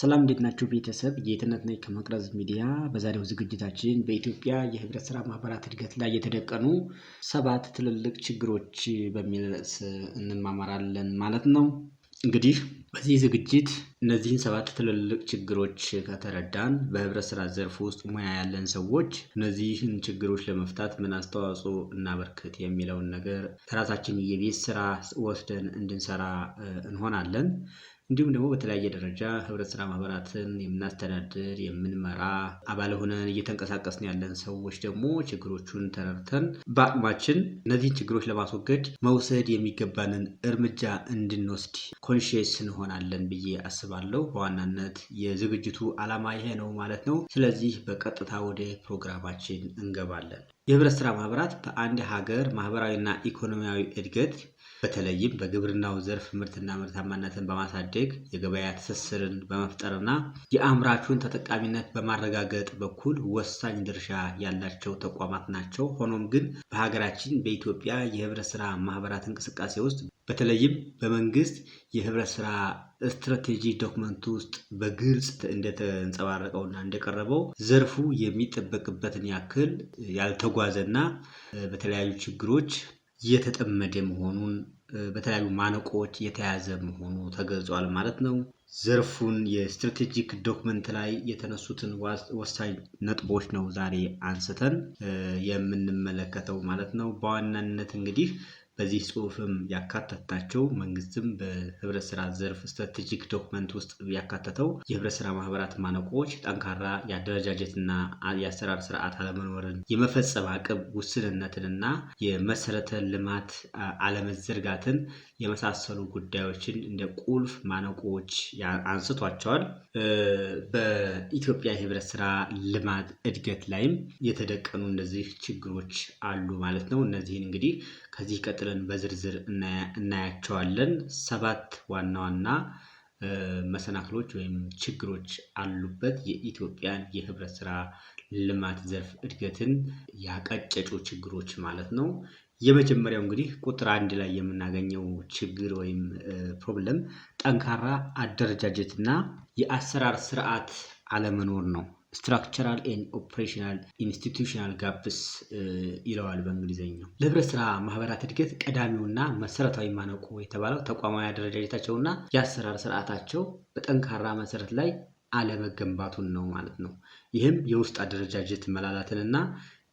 ሰላም እንዴት ናችሁ ቤተሰብ? ጌትነት ነኝ ከመቅረዝ ሚዲያ። በዛሬው ዝግጅታችን በኢትዮጵያ የህብረት ስራ ማህበራት እድገት ላይ የተደቀኑ 7 ትልልቅ ችግሮች በሚል ርዕስ እንማማራለን ማለት ነው። እንግዲህ በዚህ ዝግጅት እነዚህን 7 ትልልቅ ችግሮች ከተረዳን በህብረት ስራ ዘርፍ ውስጥ ሙያ ያለን ሰዎች እነዚህን ችግሮች ለመፍታት ምን አስተዋጽኦ እናበርክት የሚለውን ነገር ከራሳችን የቤት ስራ ወስደን እንድንሰራ እንሆናለን። እንዲሁም ደግሞ በተለያየ ደረጃ ህብረት ስራ ማህበራትን የምናስተዳድር የምንመራ አባል ሆነን እየተንቀሳቀስን ያለን ሰዎች ደግሞ ችግሮቹን ተረድተን በአቅማችን እነዚህን ችግሮች ለማስወገድ መውሰድ የሚገባንን እርምጃ እንድንወስድ ኮንሺየስ እንሆናለን ብዬ አስባለሁ። በዋናነት የዝግጅቱ ዓላማ ይሄ ነው ማለት ነው። ስለዚህ በቀጥታ ወደ ፕሮግራማችን እንገባለን። የህብረት ስራ ማህበራት በአንድ ሀገር ማህበራዊና ኢኮኖሚያዊ እድገት በተለይም በግብርናው ዘርፍ ምርትና ምርታማነትን በማሳደግ የገበያ ትስስርን በመፍጠርና የአምራቹን ተጠቃሚነት በማረጋገጥ በኩል ወሳኝ ድርሻ ያላቸው ተቋማት ናቸው። ሆኖም ግን በሀገራችን በኢትዮጵያ የህብረት ስራ ማህበራት እንቅስቃሴ ውስጥ በተለይም በመንግስት የህብረት ስራ ስትራቴጂ ዶክመንት ውስጥ በግልጽ እንደተንጸባረቀውና እንደቀረበው ዘርፉ የሚጠበቅበትን ያክል ያልተጓዘና በተለያዩ ችግሮች የተጠመደ መሆኑን በተለያዩ ማነቆዎች የተያዘ መሆኑ ተገልጿል ማለት ነው። ዘርፉን የስትራቴጂክ ዶክመንት ላይ የተነሱትን ወሳኝ ነጥቦች ነው ዛሬ አንስተን የምንመለከተው ማለት ነው። በዋናነት እንግዲህ በዚህ ጽሁፍም ያካተታቸው መንግስትም በህብረት ስራ ዘርፍ ስትራቴጂክ ዶክመንት ውስጥ ያካተተው የህብረት ስራ ማህበራት ማነቆዎች ጠንካራ የአደረጃጀትና የአሰራር ስርዓት አለመኖርን፣ የመፈጸም አቅም ውስንነትንና የመሰረተ ልማት አለመዘርጋትን የመሳሰሉ ጉዳዮችን እንደ ቁልፍ ማነቆዎች አንስቷቸዋል። በኢትዮጵያ የህብረት ስራ ልማት እድገት ላይም የተደቀኑ እነዚህ ችግሮች አሉ ማለት ነው። እነዚህን እንግዲህ ከዚህ ቀጥለን በዝርዝር እናያቸዋለን። 7 ዋና ዋና መሰናክሎች ወይም ችግሮች አሉበት የኢትዮጵያን የህብረት ስራ ልማት ዘርፍ እድገትን ያቀጨጩ ችግሮች ማለት ነው። የመጀመሪያው እንግዲህ ቁጥር 1 ላይ የምናገኘው ችግር ወይም ፕሮብለም ጠንካራ አደረጃጀትና የአሰራር ስርዓት አለመኖር ነው። ስትራክቸራል ኤንድ ኦፕሬሽናል ኢንስቲትዩሽናል ጋፕስ ይለዋል በእንግሊዝኛው። ለህብረት ስራ ማህበራት እድገት ቀዳሚውና መሰረታዊ ማነቆ የተባለው ተቋማዊ አደረጃጀታቸውና የአሰራር ስርዓታቸው በጠንካራ መሰረት ላይ አለመገንባቱን ነው ማለት ነው። ይህም የውስጥ አደረጃጀት መላላትንና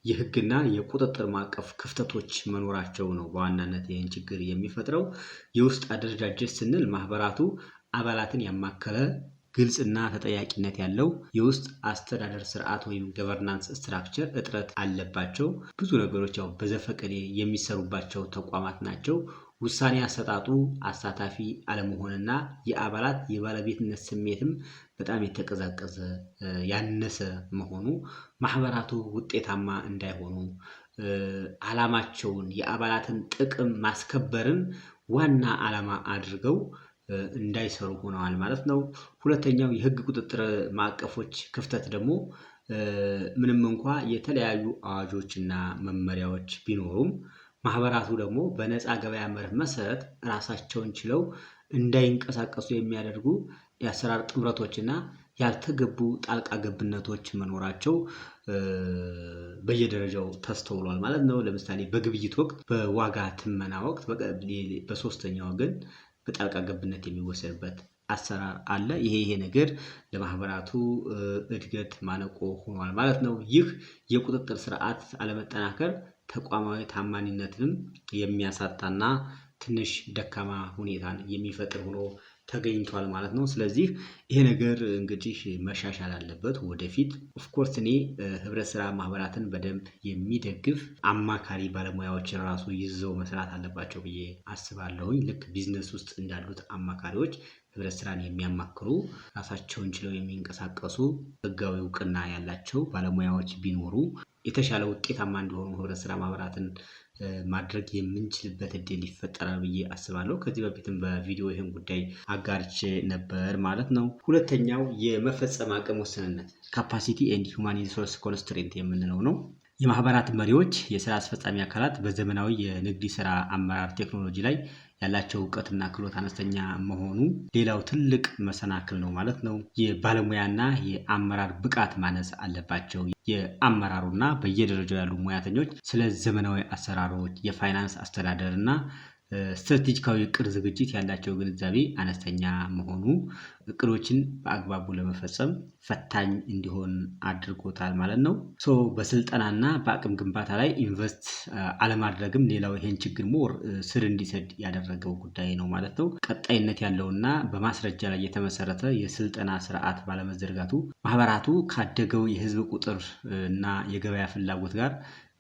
የህግና የቁጥጥር ማዕቀፍ ክፍተቶች መኖራቸው ነው በዋናነት ይህን ችግር የሚፈጥረው። የውስጥ አደረጃጀት ስንል ማህበራቱ አባላትን ያማከለ ግልጽና ተጠያቂነት ያለው የውስጥ አስተዳደር ስርዓት ወይም ገቨርናንስ ስትራክቸር እጥረት አለባቸው። ብዙ ነገሮች በዘፈቀደ የሚሰሩባቸው ተቋማት ናቸው። ውሳኔ አሰጣጡ አሳታፊ አለመሆንና የአባላት የባለቤትነት ስሜትም በጣም የተቀዛቀዘ ያነሰ መሆኑ ማህበራቱ ውጤታማ እንዳይሆኑ ዓላማቸውን የአባላትን ጥቅም ማስከበርን ዋና ዓላማ አድርገው እንዳይሰሩ ሆነዋል ማለት ነው። ሁለተኛው የህግ ቁጥጥር ማዕቀፎች ክፍተት ደግሞ ምንም እንኳ የተለያዩ አዋጆችና መመሪያዎች ቢኖሩም ማህበራቱ ደግሞ በነፃ ገበያ መርህ መሰረት ራሳቸውን ችለው እንዳይንቀሳቀሱ የሚያደርጉ የአሰራር ጥምረቶችና ያልተገቡ ጣልቃ ገብነቶች መኖራቸው በየደረጃው ተስተውሏል ማለት ነው። ለምሳሌ በግብይት ወቅት፣ በዋጋ ትመና ወቅት፣ በሶስተኛ ወገን በጣልቃ ገብነት የሚወሰድበት አሰራር አለ። ይሄ ነገር ለማህበራቱ እድገት ማነቆ ሆኗል ማለት ነው። ይህ የቁጥጥር ስርዓት አለመጠናከር ተቋማዊ ታማኝነትንም የሚያሳጣና ትንሽ ደካማ ሁኔታን የሚፈጥር ሆኖ ተገኝቷል ማለት ነው። ስለዚህ ይሄ ነገር እንግዲህ መሻሻል አለበት ወደፊት። ኦፍኮርስ እኔ ህብረት ስራ ማህበራትን በደንብ የሚደግፍ አማካሪ ባለሙያዎችን ራሱ ይዘው መስራት አለባቸው ብዬ አስባለሁኝ። ልክ ቢዝነስ ውስጥ እንዳሉት አማካሪዎች ህብረት ስራን የሚያማክሩ ራሳቸውን ችለው የሚንቀሳቀሱ ህጋዊ እውቅና ያላቸው ባለሙያዎች ቢኖሩ የተሻለ ውጤታማ እንዲሆኑ ህብረት ስራ ማህበራትን ማድረግ የምንችልበት እድል ይፈጠራል ብዬ አስባለሁ። ከዚህ በፊትም በቪዲዮ ይህን ጉዳይ አጋርቼ ነበር ማለት ነው። ሁለተኛው የመፈጸም አቅም ውስንነት ካፓሲቲ ኤንድ ሁማን ሪሶርስ ኮንስትሬንት የምንለው ነው። የማህበራት መሪዎች፣ የስራ አስፈጻሚ አካላት በዘመናዊ የንግድ ስራ አመራር ቴክኖሎጂ ላይ ያላቸው እውቀትና ክህሎት አነስተኛ መሆኑ ሌላው ትልቅ መሰናክል ነው ማለት ነው። የባለሙያና የአመራር ብቃት ማነስ አለባቸው። የአመራሩና በየደረጃው ያሉ ሙያተኞች ስለ ዘመናዊ አሰራሮች፣ የፋይናንስ አስተዳደርና ስትራቴጂካዊ እቅድ ዝግጅት ያላቸው ግንዛቤ አነስተኛ መሆኑ እቅዶችን በአግባቡ ለመፈጸም ፈታኝ እንዲሆን አድርጎታል ማለት ነው። በስልጠናና በአቅም ግንባታ ላይ ኢንቨስት አለማድረግም ሌላው ይሄን ችግር ሞር ስር እንዲሰድ ያደረገው ጉዳይ ነው ማለት ነው። ቀጣይነት ያለውና በማስረጃ ላይ የተመሰረተ የስልጠና ስርዓት ባለመዘርጋቱ ማህበራቱ ካደገው የህዝብ ቁጥር እና የገበያ ፍላጎት ጋር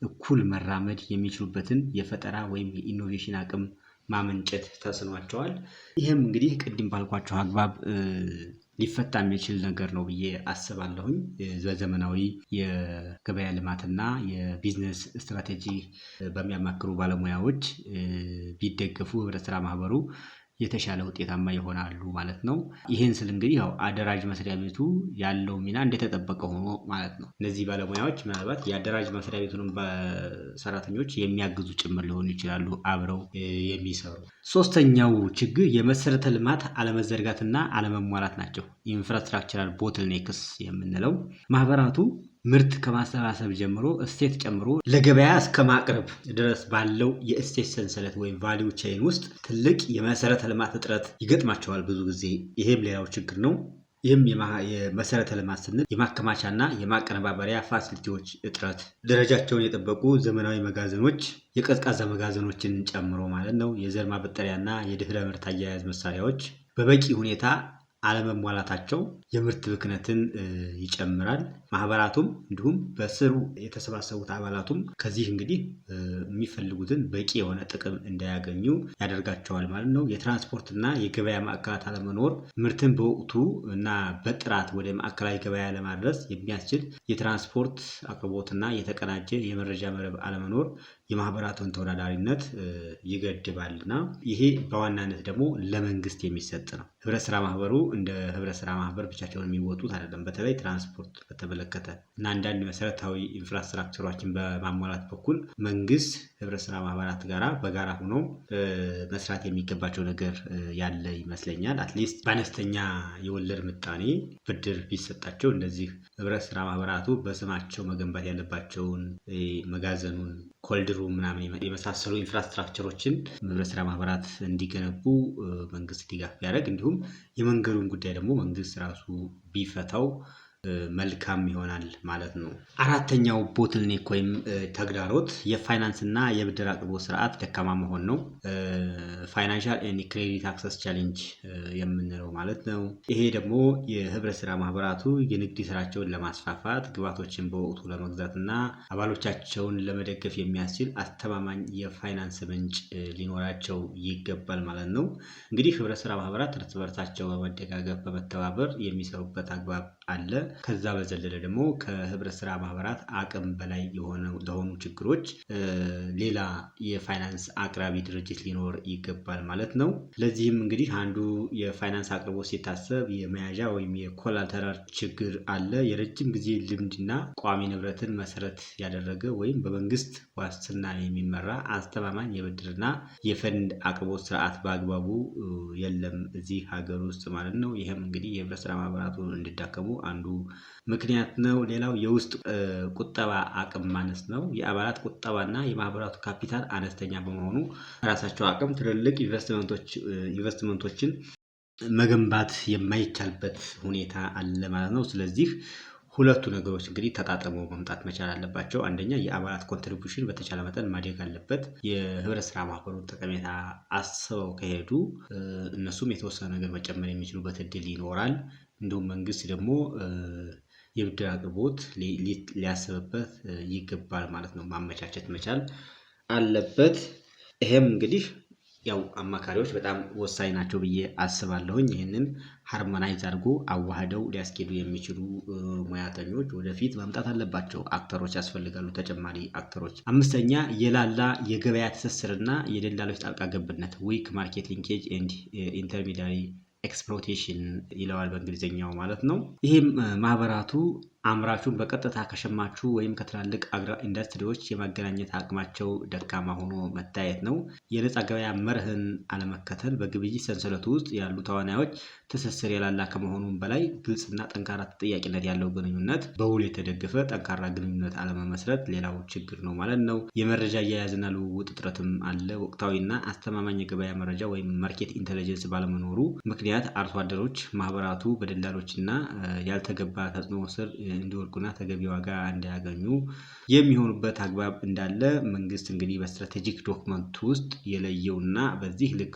እኩል መራመድ የሚችሉበትን የፈጠራ ወይም የኢኖቬሽን አቅም ማመንጨት ተስኗቸዋል። ይህም እንግዲህ ቅድም ባልኳቸው አግባብ ሊፈታ የሚችል ነገር ነው ብዬ አስባለሁኝ። በዘመናዊ የገበያ ልማትና የቢዝነስ ስትራቴጂ በሚያማክሩ ባለሙያዎች ቢደገፉ ህብረት ስራ ማህበሩ የተሻለ ውጤታማ ይሆናሉ ማለት ነው። ይህን ስል እንግዲህ ያው አደራጅ መስሪያ ቤቱ ያለው ሚና እንደተጠበቀ ሆኖ ማለት ነው። እነዚህ ባለሙያዎች ምናልባት የአደራጅ መስሪያ ቤቱንም በሰራተኞች የሚያግዙ ጭምር ሊሆኑ ይችላሉ አብረው የሚሰሩ። ሶስተኛው ችግር የመሰረተ ልማት አለመዘርጋትና አለመሟላት ናቸው። ኢንፍራስትራክቸራል ቦትልኔክስ የምንለው ማህበራቱ ምርት ከማሰባሰብ ጀምሮ እሴት ጨምሮ ለገበያ እስከ ማቅረብ ድረስ ባለው የእሴት ሰንሰለት ወይም ቫልዩ ቼን ውስጥ ትልቅ የመሰረተ ልማት እጥረት ይገጥማቸዋል ብዙ ጊዜ። ይሄም ሌላው ችግር ነው። ይህም የመሰረተ ልማት ስንል የማከማቻና የማቀነባበሪያ ፋሲሊቲዎች እጥረት፣ ደረጃቸውን የጠበቁ ዘመናዊ መጋዘኖች፣ የቀዝቃዛ መጋዘኖችን ጨምሮ ማለት ነው፣ የዘር ማበጠሪያና የድህረ ምርት አያያዝ መሳሪያዎች በበቂ ሁኔታ አለመሟላታቸው የምርት ብክነትን ይጨምራል። ማህበራቱም እንዲሁም በስሩ የተሰባሰቡት አባላቱም ከዚህ እንግዲህ የሚፈልጉትን በቂ የሆነ ጥቅም እንዳያገኙ ያደርጋቸዋል ማለት ነው። የትራንስፖርትና የገበያ ማዕከላት አለመኖር ምርትን በወቅቱ እና በጥራት ወደ ማዕከላዊ ገበያ ለማድረስ የሚያስችል የትራንስፖርት አቅርቦትና የተቀናጀ የመረጃ መረብ አለመኖር የማህበራቱን ተወዳዳሪነት ይገድባልና ይሄ በዋናነት ደግሞ ለመንግስት የሚሰጥ ነው። ህብረት ስራ ማህበሩ እንደ ህብረት ስራ ማህበር ብቻቸውን የሚወጡት አይደለም። በተለይ ትራንስፖርት በተመለከተ እና አንዳንድ መሰረታዊ ኢንፍራስትራክቸሮችን በማሟላት በኩል መንግስት ህብረት ስራ ማህበራት ጋራ በጋራ ሆኖ መስራት የሚገባቸው ነገር ያለ ይመስለኛል። አትሊስት በአነስተኛ የወለድ ምጣኔ ብድር ቢሰጣቸው እንደዚህ ህብረት ስራ ማህበራቱ በስማቸው መገንባት ያለባቸውን መጋዘኑን፣ ኮልድሩ ምናምን የመሳሰሉ ኢንፍራስትራክቸሮችን ህብረት ስራ ማህበራት እንዲገነቡ መንግስት ድጋፍ ቢያደርግ እንዲሁም የመንገዱን ጉዳይ ደግሞ መንግስት ራሱ ቢፈታው መልካም ይሆናል ማለት ነው። አራተኛው ቦትልኔክ ወይም ተግዳሮት የፋይናንስ እና የብድር አቅርቦት ስርዓት ደካማ መሆን ነው። ፋይናንሻል ኤንድ ክሬዲት አክሰስ ቻሌንጅ የምንለው ማለት ነው። ይሄ ደግሞ የህብረት ስራ ማህበራቱ የንግድ ስራቸውን ለማስፋፋት ግብዓቶችን በወቅቱ ለመግዛት እና አባሎቻቸውን ለመደገፍ የሚያስችል አስተማማኝ የፋይናንስ ምንጭ ሊኖራቸው ይገባል ማለት ነው። እንግዲህ ህብረት ስራ ማህበራት እርስ በርሳቸው በመደጋገፍ በመተባበር የሚሰሩበት አግባብ አለ። ከዛ በዘለለ ደግሞ ከህብረት ስራ ማህበራት አቅም በላይ ለሆኑ ችግሮች ሌላ የፋይናንስ አቅራቢ ድርጅት ሊኖር ይገባል ማለት ነው። ለዚህም እንግዲህ አንዱ የፋይናንስ አቅርቦት ሲታሰብ የመያዣ ወይም የኮላተራል ችግር አለ። የረጅም ጊዜ ልምድና ቋሚ ንብረትን መሰረት ያደረገ ወይም በመንግስት ዋስትና የሚመራ አስተማማኝ የብድርና የፈንድ አቅርቦት ስርዓት በአግባቡ የለም እዚህ ሀገር ውስጥ ማለት ነው። ይህም እንግዲህ የህብረት ስራ ማህበራቱ እንዲዳከሙ አንዱ ምክንያት ነው። ሌላው የውስጥ ቁጠባ አቅም ማነስ ነው። የአባላት ቁጠባና የማህበራቱ ካፒታል አነስተኛ በመሆኑ ራሳቸው አቅም ትልልቅ ኢንቨስትመንቶችን መገንባት የማይቻልበት ሁኔታ አለ ማለት ነው። ስለዚህ ሁለቱ ነገሮች እንግዲህ ተጣጥመው መምጣት መቻል አለባቸው። አንደኛ የአባላት ኮንትሪቢዩሽን በተቻለ መጠን ማደግ አለበት። የህብረት ስራ ማህበሩን ጠቀሜታ አስበው ከሄዱ እነሱም የተወሰነ ነገር መጨመር የሚችሉበት እድል ይኖራል። እንዲሁም መንግስት ደግሞ የብድር አቅርቦት ሊያስብበት ይገባል ማለት ነው። ማመቻቸት መቻል አለበት። ይሄም እንግዲህ ያው አማካሪዎች በጣም ወሳኝ ናቸው ብዬ አስባለሁኝ። ይህንን ሃርሞናይዝ አድርጎ አዋህደው ሊያስኬዱ የሚችሉ ሙያተኞች ወደፊት መምጣት አለባቸው። አክተሮች ያስፈልጋሉ፣ ተጨማሪ አክተሮች። አምስተኛ የላላ የገበያ ትስስርና የደላሎች ጣልቃ ገብነት ዊክ ማርኬት ሊንኬጅ ኤንድ ኢንተርሚዲያሪ ኤክስፕሎቴሽን ይለዋል በእንግሊዝኛው ማለት ነው። ይህም ማህበራቱ አምራቹን በቀጥታ ከሸማቹ ወይም ከትላልቅ አግሮ ኢንዱስትሪዎች የማገናኘት አቅማቸው ደካማ ሆኖ መታየት ነው። የነፃ ገበያ መርህን አለመከተል በግብይት ሰንሰለቱ ውስጥ ያሉ ተዋናዮች ትስስር የላላ ከመሆኑም በላይ ግልጽና ጠንካራ ተጠያቂነት ያለው ግንኙነት፣ በውል የተደገፈ ጠንካራ ግንኙነት አለመመስረት ሌላው ችግር ነው ማለት ነው። የመረጃ አያያዝና ልውውጥ እጥረትም አለ። ወቅታዊና አስተማማኝ የገበያ መረጃ ወይም ማርኬት ኢንተለጀንስ ባለመኖሩ ምክንያት አርሶ አደሮች፣ ማህበራቱ በደላሎችና ያልተገባ ተጽዕኖ ስር እንዲወድቁና ተገቢ ዋጋ እንዳያገኙ የሚሆኑበት አግባብ እንዳለ መንግስት እንግዲህ በስትራቴጂክ ዶክመንት ውስጥ የለየውና በዚህ ልክ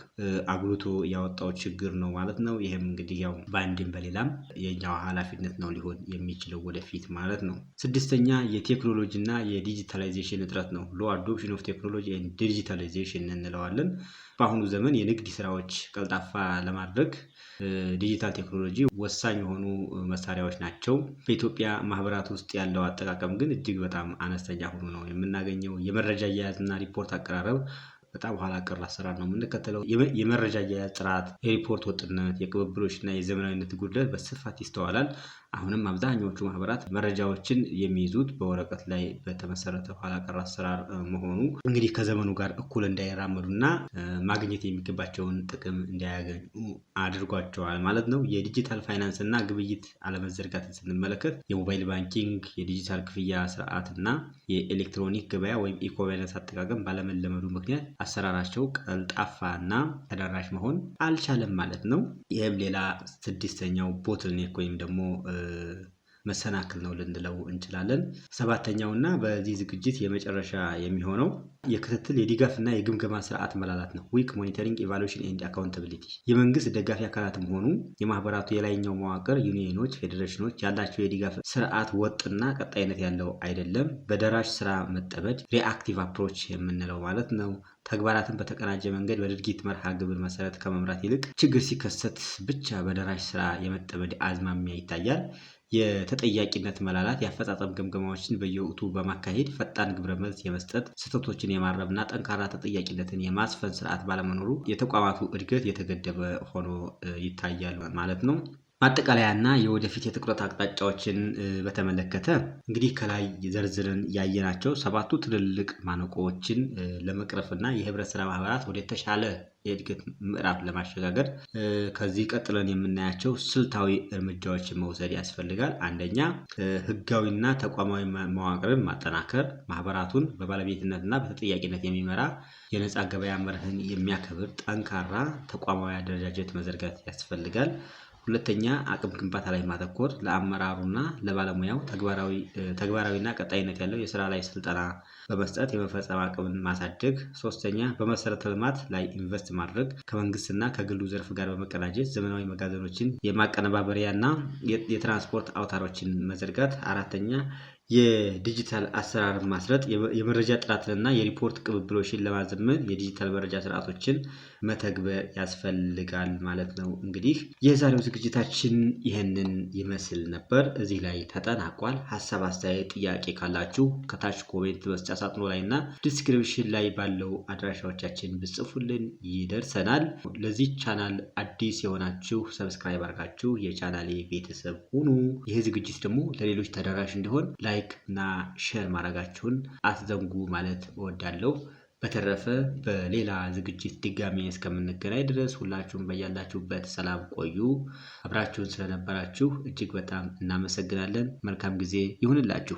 አጉልቶ ያወጣው ችግር ነው ማለት ነው። ይህም እንግዲህ ያው በአንድም በሌላም የኛው ኃላፊነት ነው ሊሆን የሚችለው ወደፊት ማለት ነው። ስድስተኛ የቴክኖሎጂና የዲጂታላይዜሽን እጥረት ነው። ሎ አዶፕሽን ኦፍ ቴክኖሎጂ ኤንድ ዲጂታላይዜሽን እንለዋለን። በአሁኑ ዘመን የንግድ ስራዎች ቀልጣፋ ለማድረግ ዲጂታል ቴክኖሎጂ ወሳኝ የሆኑ መሳሪያዎች ናቸው። በኢትዮጵያ ማህበራት ውስጥ ያለው አጠቃቀም ግን እጅግ በጣም አነስተኛ ሆኖ ነው የምናገኘው። የመረጃ አያያዝና ሪፖርት አቀራረብ በጣም ኋላ ቀር አሰራር ነው የምንከተለው። የመረጃ አያያዝ ጥራት፣ የሪፖርት ወጥነት፣ የቅብብሎችና የዘመናዊነት ጉድለት በስፋት ይስተዋላል። አሁንም አብዛኛዎቹ ማህበራት መረጃዎችን የሚይዙት በወረቀት ላይ በተመሰረተ ኋላ ቀር አሰራር መሆኑ እንግዲህ ከዘመኑ ጋር እኩል እንዳይራመዱና ማግኘት የሚገባቸውን ጥቅም እንዳያገኙ አድርጓቸዋል ማለት ነው። የዲጂታል ፋይናንስ እና ግብይት አለመዘርጋትን ስንመለከት የሞባይል ባንኪንግ፣ የዲጂታል ክፍያ ስርዓት እና የኤሌክትሮኒክ ገበያ ወይም ኢኮሜርስ አጠቃቀም ባለመለመዱ ምክንያት አሰራራቸው ቀልጣፋ እና ተደራሽ መሆን አልቻለም ማለት ነው። ይህም ሌላ ስድስተኛው ቦትልኔክ ወይም ደግሞ መሰናክል ነው ልንለው እንችላለን። ሰባተኛው እና በዚህ ዝግጅት የመጨረሻ የሚሆነው የክትትል የድጋፍ እና የግምገማ ስርዓት መላላት ነው። ዊክ ሞኒተሪንግ ኢቫሉዌሽን ኤንድ አካውንታቢሊቲ። የመንግስት ደጋፊ አካላትም ሆኑ የማህበራቱ የላይኛው መዋቅር ዩኒየኖች፣ ፌዴሬሽኖች ያላቸው የድጋፍ ስርዓት ወጥና ቀጣይነት ያለው አይደለም። በደራሽ ስራ መጠመድ ሪአክቲቭ አፕሮች የምንለው ማለት ነው። ተግባራትን በተቀናጀ መንገድ በድርጊት መርሃ ግብር መሰረት ከመምራት ይልቅ ችግር ሲከሰት ብቻ በደራሽ ስራ የመጠመድ አዝማሚያ ይታያል። የተጠያቂነት መላላት የአፈጻጸም ግምገማዎችን በየወቅቱ በማካሄድ ፈጣን ግብረ መልስ የመስጠት፣ ስህተቶችን የማረምና ጠንካራ ተጠያቂነትን የማስፈን ስርዓት ባለመኖሩ የተቋማቱ እድገት የተገደበ ሆኖ ይታያል ማለት ነው። ማጠቃለያና የወደፊት የትኩረት አቅጣጫዎችን በተመለከተ እንግዲህ ከላይ ዘርዝረን ያየናቸው ሰባቱ ትልልቅ ማነቆዎችን ለመቅረፍና የህብረት ስራ ማህበራት ወደ ተሻለ የእድገት ምዕራፍ ለማሸጋገር ከዚህ ቀጥለን የምናያቸው ስልታዊ እርምጃዎችን መውሰድ ያስፈልጋል። አንደኛ ህጋዊና ተቋማዊ መዋቅርን ማጠናከር፣ ማህበራቱን በባለቤትነትና በተጠያቂነት የሚመራ የነፃ ገበያ መርህን የሚያከብር ጠንካራ ተቋማዊ አደረጃጀት መዘርጋት ያስፈልጋል። ሁለተኛ አቅም ግንባታ ላይ ማተኮር፣ ለአመራሩና ለባለሙያው ተግባራዊና ቀጣይነት ያለው የስራ ላይ ስልጠና በመስጠት የመፈጸም አቅምን ማሳደግ። ሶስተኛ በመሰረተ ልማት ላይ ኢንቨስት ማድረግ፣ ከመንግስትና ከግሉ ዘርፍ ጋር በመቀናጀት ዘመናዊ መጋዘኖችን የማቀነባበሪያና የትራንስፖርት አውታሮችን መዘርጋት። አራተኛ የዲጂታል አሰራር ማስረጥ፣ የመረጃ ጥራትንና የሪፖርት ቅብብሎችን ለማዘመን የዲጂታል መረጃ ስርዓቶችን መተግበር ያስፈልጋል ማለት ነው። እንግዲህ የዛሬው ዝግጅታችን ይህንን ይመስል ነበር። እዚህ ላይ ተጠናቋል። ሀሳብ፣ አስተያየት፣ ጥያቄ ካላችሁ ከታች ኮሜንት መስጫ ሳጥኑ ላይ እና ዲስክሪፕሽን ላይ ባለው አድራሻዎቻችን ብጽፉልን ይደርሰናል። ለዚህ ቻናል አዲስ የሆናችሁ ሰብስክራይብ አድርጋችሁ የቻናሌ ቤተሰብ ሁኑ። ይህ ዝግጅት ደግሞ ለሌሎች ተደራሽ እንዲሆን ላይክ እና ሼር ማድረጋችሁን አትዘንጉ ማለት እወዳለሁ። በተረፈ በሌላ ዝግጅት ድጋሚ እስከምንገናኝ ድረስ ሁላችሁም በያላችሁበት ሰላም ቆዩ። አብራችሁን ስለነበራችሁ እጅግ በጣም እናመሰግናለን። መልካም ጊዜ ይሁንላችሁ።